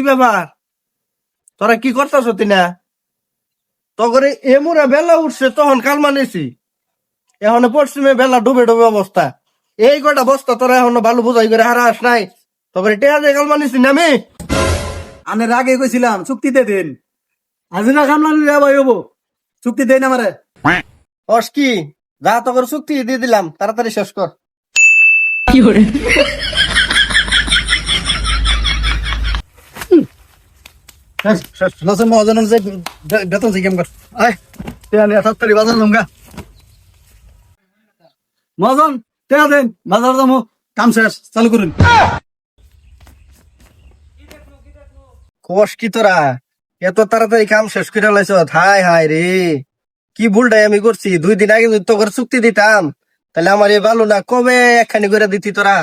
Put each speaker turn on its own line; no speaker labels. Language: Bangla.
ব্যাপার? তোরা কি করতেছ তুই না? তখন এমুরা বেলা উঠছে তখন কাল মানেছি, এখন পশ্চিমে বেলা ডুবে ডুবে অবস্থা। এই কটা বস্তা তোরা এখন ভালো বোঝাই করে হারাস নাই, তখন টেহা দিয়ে কাল মানেছি না আমি।
আনের আগে কইছিলাম চুক্তিতে দিন, হাজিরা কামলানি ভাই হবো, চুক্তি দেন আমারে।
অস কি, যা তখন চুক্তি দিয়ে দিলাম, তাড়াতাড়ি শেষ কর।
লসের মহাজনের যে বেতন থেকে কর আয় টেয়া নিয়ে তাড়াতাড়ি বাজার লঙ্গা মহাজন টেয়া দেন, বাজার যাবো, কাম শেষ, চালু করুন।
কস কি তোরা এত তাড়াতাড়ি কাম শেষ করে লাইছ? হায় হায় রে, কি ভুলটাই আমি করছি। 2 দিন আগে যদি তোর চুক্তি দিতাম তাহলে আমার এ ভালো না, কবে একখানি করে দিতি তোরা।